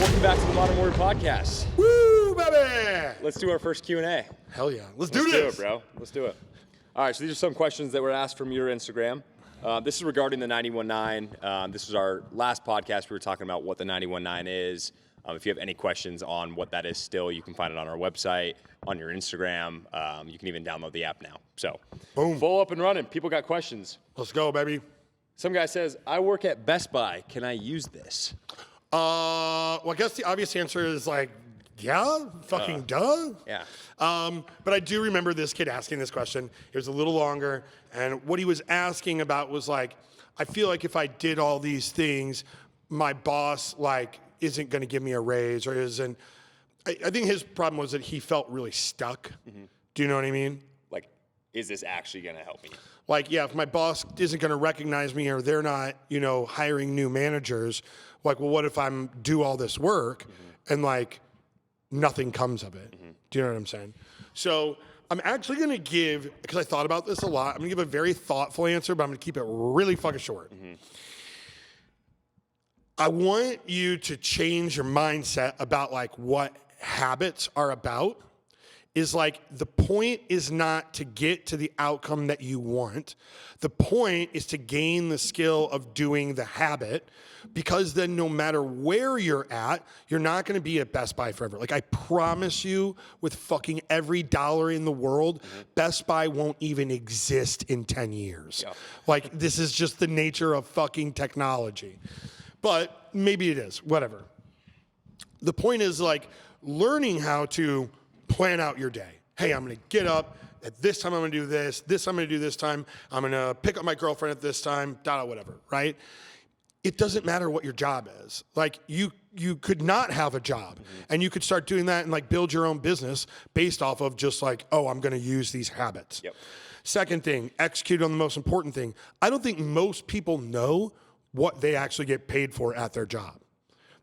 Welcome back to the Modern Warrior Podcast. Woo, baby! Let's do our first Q&A. Hell yeah. Let's Do this. it, bro. Let's do it. All right, so these are some questions that were asked from your Instagram. This is regarding the 919. This was our last podcast. We were talking about what the 919 is. If you have any questions on what that is still, you can find it on our website, on your Instagram. You can even download the app now. So, Boom. Full up and running. People got questions. Let's go, baby. Some guy says, I work at Best Buy. Can I use this? Well, I guess the obvious answer is like, yeah, fucking duh. Yeah. But I do remember this kid asking this question. It was a little longer. And what he was asking about was like, I feel like if I did all these things, my boss like isn't going to give me a raise or isn't. I think his problem was that he felt really stuck. Mm-hmm. Do you know what I mean? Like, is this actually going to help me? Like, yeah, if my boss isn't going to recognize me or they're not, hiring new managers, like, well, what if I'm do all this work and like nothing comes of it? Do you know what I'm saying? So I'm actually going to give, because I thought about this a lot, I'm going to give a very thoughtful answer, but I'm going to keep it really fucking short. I want you to change your mindset about like what habits are about. Is like the point is not to get to the outcome that you want. The point is to gain the skill of doing the habit, because then no matter where you're at, you're not going to be at Best Buy forever. Like I promise you, with fucking every dollar in the world, Best Buy won't even exist in 10 years. Yeah. Like this is just the nature of fucking technology. But maybe it is, whatever. The point is like learning how to plan out your day. Hey, I'm going to get up at this time. I'm going to do this. This I'm going to do this time. I'm going to pick up my girlfriend at this time. Whatever. Right? It doesn't matter what your job is. Like you could not have a job, and you could start doing that and like build your own business based off of just like, oh, I'm going to use these habits. Yep. Second thing, execute on the most important thing. I don't think most people know what they actually get paid for at their job.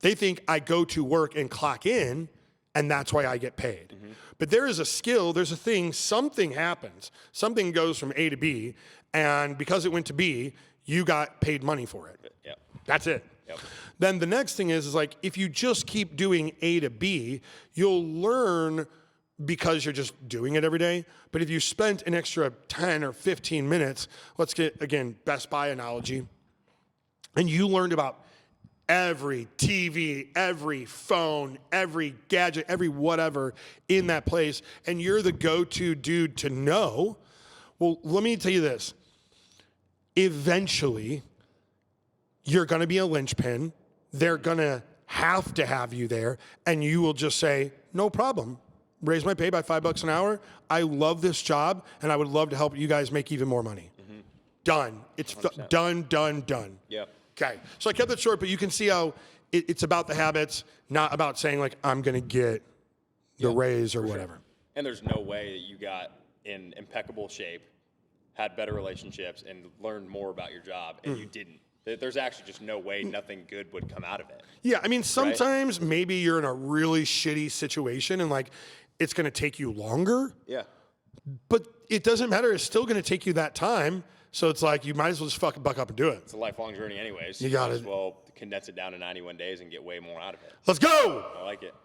They think I go to work and clock in, and that's why I get paid. But there is a skill, there's a thing, something happens. Something goes from A to B, and because it went to B, you got paid money for it. Yep. That's it. Yep. Then the next thing is like, if you just keep doing A to B, you'll learn because you're just doing it every day. But if you spent an extra 10 or 15 minutes, let's get, again, Best Buy analogy, and you learned about every TV, every phone, every gadget, every whatever in that place, and you're the go-to dude to know, well, let me tell you this. Eventually, you're going to be a linchpin. They're going to have you there, and you will just say, no problem. Raise my pay by $5 an hour. I love this job, and I would love to help you guys make even more money. Done. It's done. Yeah. Okay, so I kept it short, but you can see how it's about the habits, not about saying like, I'm gonna get the raise or whatever. Sure. And there's no way that you got in impeccable shape, had better relationships, and learned more about your job, and you didn't. There's actually just no way nothing good would come out of it. Yeah, I mean, sometimes maybe you're in a really shitty situation and like, it's gonna take you longer. Yeah. But it doesn't matter, it's still gonna take you that time. So it's like, you might as well just fucking buck up and do it. It's a lifelong journey anyways. You got it. Might as well condense it down to 91 days and get way more out of it. Let's go! I like it.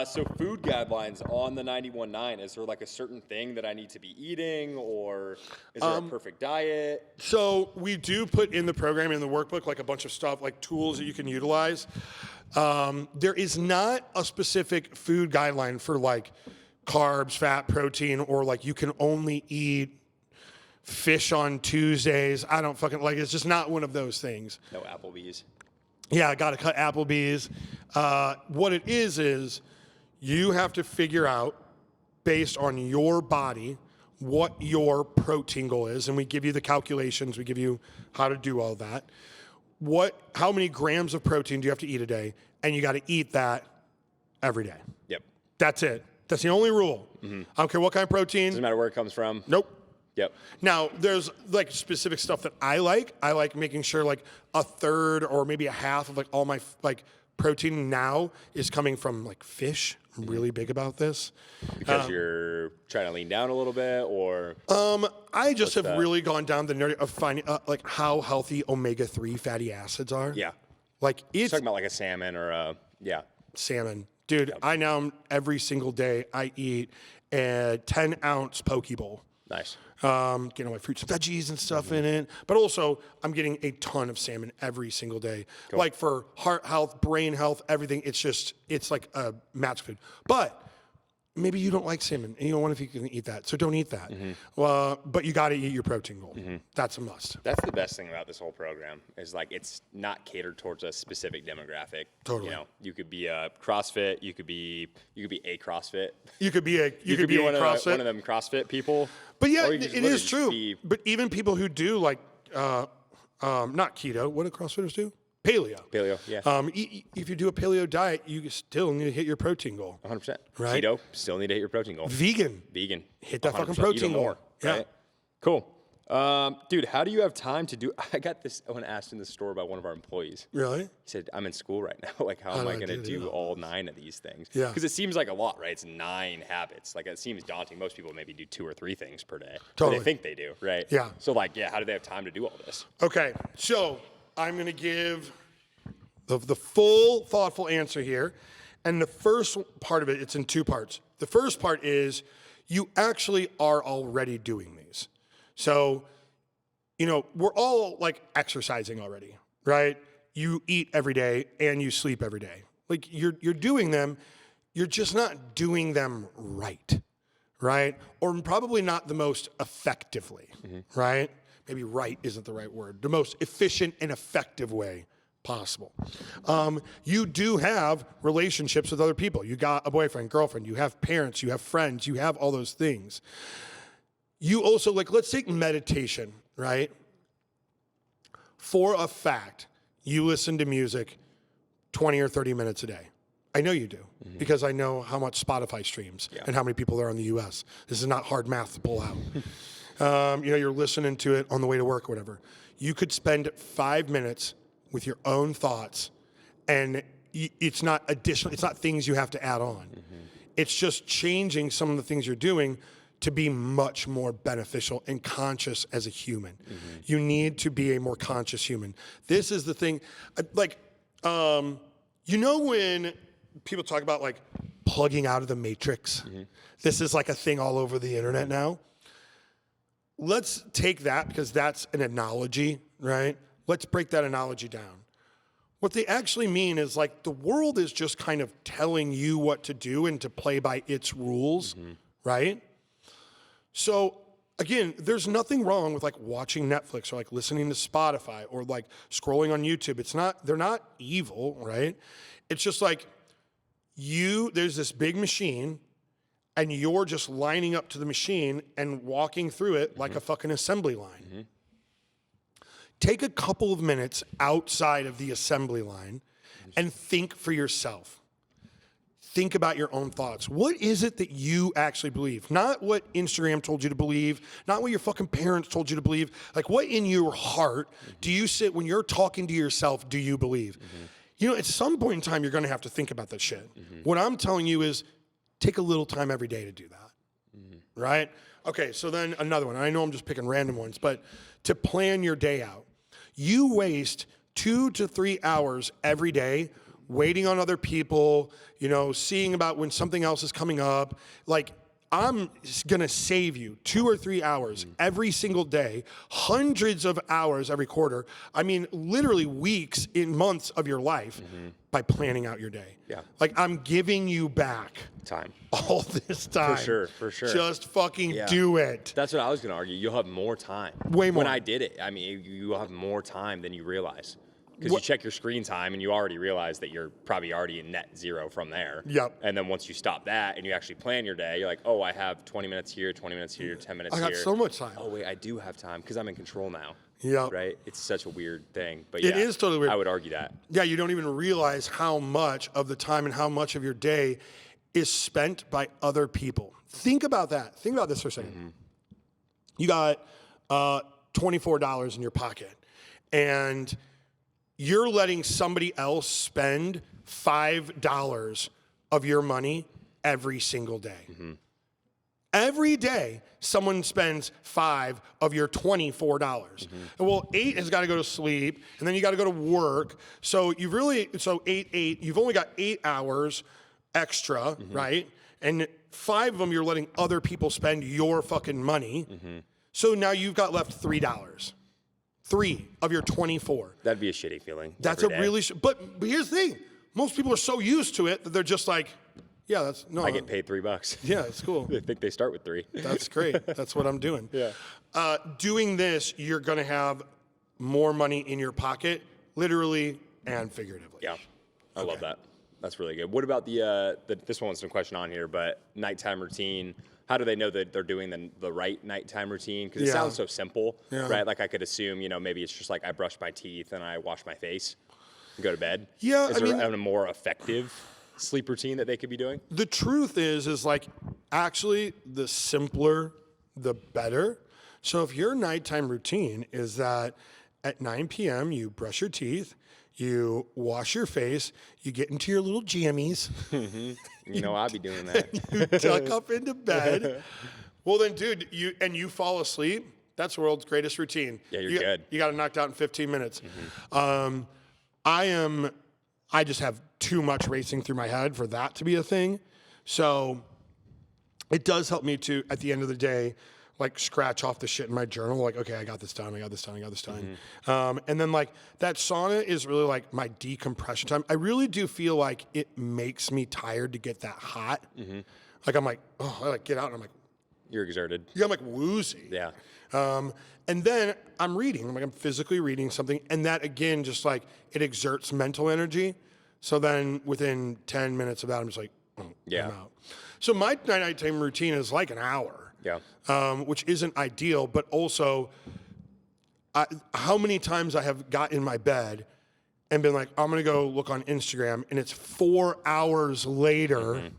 So food guidelines on the 919, is there like a certain thing that I need to be eating, or is there a perfect diet? So we do put in the program, in the workbook, like a bunch of stuff, like tools that you can utilize. There is not a specific food guideline for like carbs, fat, protein, or like you can only eat fish on Tuesdays. I don't fucking like, it's just not one of those things. No Applebee's. Yeah, I got to cut Applebee's. What it is you have to figure out based on your body what your protein goal is. And we give you the calculations. We give you how to do all that. How many grams of protein do you have to eat a day? And you got to eat that every day. Yep. That's it. That's the only rule. I don't care what kind of protein. Doesn't matter where it comes from. Nope. Yep. Now, there's like specific stuff that I like. I like making sure like a third or maybe a half of like all my like protein now is coming from like fish. I'm really big about this. Because you're trying to lean down a little bit, or? I just have really gone down the nerd of finding like how healthy omega-3 fatty acids are. Yeah. Like it's talking about like a salmon or a Yeah. Salmon. Dude, I now every single day I eat a 10-ounce poke bowl. Nice. Getting all my fruits and veggies and stuff in it. But also, I'm getting a ton of salmon every single day. Like for heart health, brain health, everything. It's like a match food. But maybe you don't like salmon and you don't want if you can eat that. So don't eat that. But you got to eat your protein goal. That's a must. That's the best thing about this whole program is like it's not catered towards a specific demographic. Totally. You know, you could be a CrossFit, you could be a CrossFit. You could be a one CrossFit. one of them CrossFit people. But yeah, or you it could just is literally true. But even people who do like not keto, what do CrossFitters do? Paleo. Paleo, yeah. If you do a paleo diet, you still need to hit your protein goal. 100%. Right? Keto, still need to hit your protein goal. Vegan. Hit that fucking protein even goal. more. Yeah. Right? Cool. Dude, how do you have time to do? I got this when asked in the store by one of our employees. Really? He said, "I'm in school right now. Like, how am do I I going to do do all 9 of these things?" Yeah. Because it seems like a lot, right? It's 9 habits. Like, it seems daunting. Most people maybe do 2 or 3 things per day. Totally. Or they think they do, right? Yeah. So, like, yeah, how do they have time to do all this? Okay, so I'm going to give the full, thoughtful answer here. And the first part of it, it's in 2 parts. The first part is you actually are already doing these. So, you know, we're all like exercising already, right? You eat every day and you sleep every day. Like you're doing them, you're just not doing them right? Or probably not the most effectively, right? Maybe right isn't the right word. The most efficient and effective way possible. You do have relationships with other people. You got a boyfriend, girlfriend, you have parents, you have friends, you have all those things. You also, like, let's take meditation, right? For a fact, you listen to music 20 or 30 minutes a day. I know you do, because I know how much Spotify streams and how many people there are in the US. This is not hard math to pull out. You know, you're listening to it on the way to work or whatever. You could spend 5 minutes with your own thoughts, and it's not additional, it's not things you have to add on. It's just changing some of the things you're doing to be much more beneficial and conscious as a human. You need to be a more conscious human. This is the thing, like, you know when people talk about like plugging out of the matrix? This is like a thing all over the internet now. Let's take that because that's an analogy, right? Let's break that analogy down. What they actually mean is like the world is just kind of telling you what to do and to play by its rules, right? So again, there's nothing wrong with like watching Netflix or like listening to Spotify or like scrolling on YouTube. They're not evil, right? It's just like there's this big machine and you're just lining up to the machine and walking through it like a fucking assembly line. Take a couple of minutes outside of the assembly line and think for yourself. Think about your own thoughts. What is it that you actually believe? Not what Instagram told you to believe, not what your fucking parents told you to believe. Like, what in your heart do you sit when you're talking to yourself, do you believe? You know, at some point in time, you're going to have to think about that shit. What I'm telling you is take a little time every day to do that, right? Okay, so then another one. I know I'm just picking random ones, but to plan your day out. You waste 2 to 3 hours every day waiting on other people, you know, seeing about when something else is coming up. Like, I'm gonna save you 2 or 3 hours every single day, hundreds of hours every quarter. I mean, literally weeks in months of your life by planning out your day. Yeah. Like, I'm giving you back Time. all this time. For sure. Just fucking do it. That's what I was going to argue. You'll have more time. Way more. When I did it, I mean, you'll have more time than you realize. Because you check your screen time and you already realize that you're probably already in net zero from there. Yep. And then once you stop that and you actually plan your day, you're like, oh, I have 20 minutes here, 20 minutes here, 10 minutes here. I got so much time. Oh, wait, I do have time because I'm in control now. Yep. Right? It's such a weird thing. But It yeah, is totally weird. I would argue that. Yeah, you don't even realize how much of the time and how much of your day is spent by other people. Think about that. Think about this for a second. You got $24 in your pocket, and you're letting somebody else spend $5 of your money every single day. Every day, someone spends $5 of your $24. And well, 8 has got to go to sleep, and then you got to go to work. So you've you've only got 8 hours extra, right? And 5 of them you're letting other people spend your fucking money. So now you've got left $3. 3 of your 24. That'd be a shitty feeling. That's a really, but here's the thing. Most people are so used to it that they're just like, yeah, that's, no. I get paid $3. Yeah, it's cool. I think they start with 3. That's great. That's what I'm doing. Yeah. Doing this, you're going to have more money in your pocket, literally and figuratively. Yeah. I love that. That's really good. What about this one's some question on here, but nighttime routine? How do they know that they're doing the right nighttime routine? Because it sounds so simple, right? Like I could assume, maybe it's just like I brush my teeth and I wash my face and go to bed. Yeah, Is there a more effective sleep routine that they could be doing? The truth is like actually the simpler, the better. So if your nighttime routine is that at 9 p.m. you brush your teeth, you wash your face, you get into your little jammies. I'll be doing that. You tuck up into bed. Well then, dude, you fall asleep. That's the world's greatest routine. Yeah, you're good. You got it knocked out in 15 minutes. I just have too much racing through my head for that to be a thing. So it does help me to, at the end of the day, like scratch off the shit in my journal. Like, okay, I got this done. And then like that sauna is really like my decompression time. I really do feel like it makes me tired to get that hot. Like I'm like, oh, I like get out and I'm like, You're exerted. yeah, I'm like woozy. Yeah. And then I'm reading. I'm physically reading something. And that, again, just like it exerts mental energy. So then within 10 minutes of that, I'm just like, I'm out. So my nighttime routine is like an hour. Yeah. Which isn't ideal. But also, how many times I have got in my bed and been like, I'm going to go look on Instagram. And it's 4 hours later.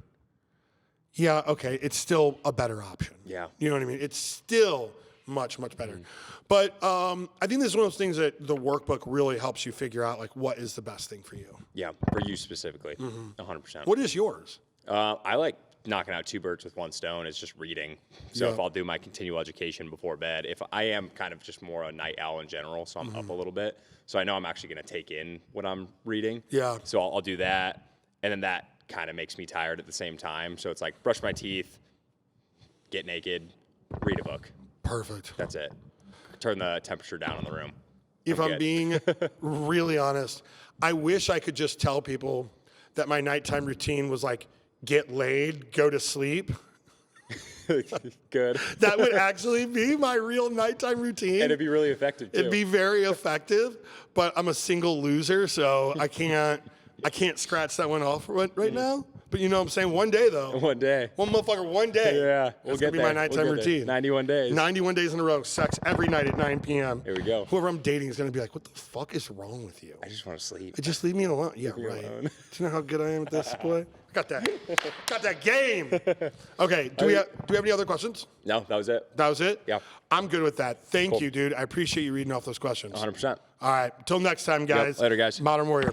Yeah, okay, it's still a better option. Yeah. You know what I mean? It's still much, much better. But I think this is one of those things that the workbook really helps you figure out, like, what is the best thing for you. Yeah, for you specifically, 100%. What is yours? I like knocking out 2 birds with 1 stone. It's just reading. So if I'll do my continual education before bed, if I am kind of just more a night owl in general, so I'm up a little bit. So I know I'm actually going to take in what I'm reading. Yeah. So I'll do that, and then that kind of makes me tired at the same time. So it's like brush my teeth, get naked, read a book. Perfect. That's it. Turn the temperature down in the room. If I'm being really honest, I wish I could just tell people that my nighttime routine was like get laid, go to sleep. Good. That would actually be my real nighttime routine. And it'd be really effective too. It'd be very effective, but I'm a single loser, so I can't scratch that one off right now. But you know what I'm saying? One day, though. One day. One motherfucker, one day. Yeah. That's going to be my nighttime routine. 91 days. 91 days in a row. Sex every night at 9 p.m. Here we go. Whoever I'm dating is going to be like, what the fuck is wrong with you? I just want to sleep. Just leave me alone. Yeah, right. alone. Do you know how good I am at this, boy? Got that game. Okay, do we have any other questions? No, that was it. That was it? Yeah. I'm good with that. Thank Cool. you, dude. I appreciate you reading off those questions. 100%. All right. Till next time, guys. Later, guys. Modern Warrior.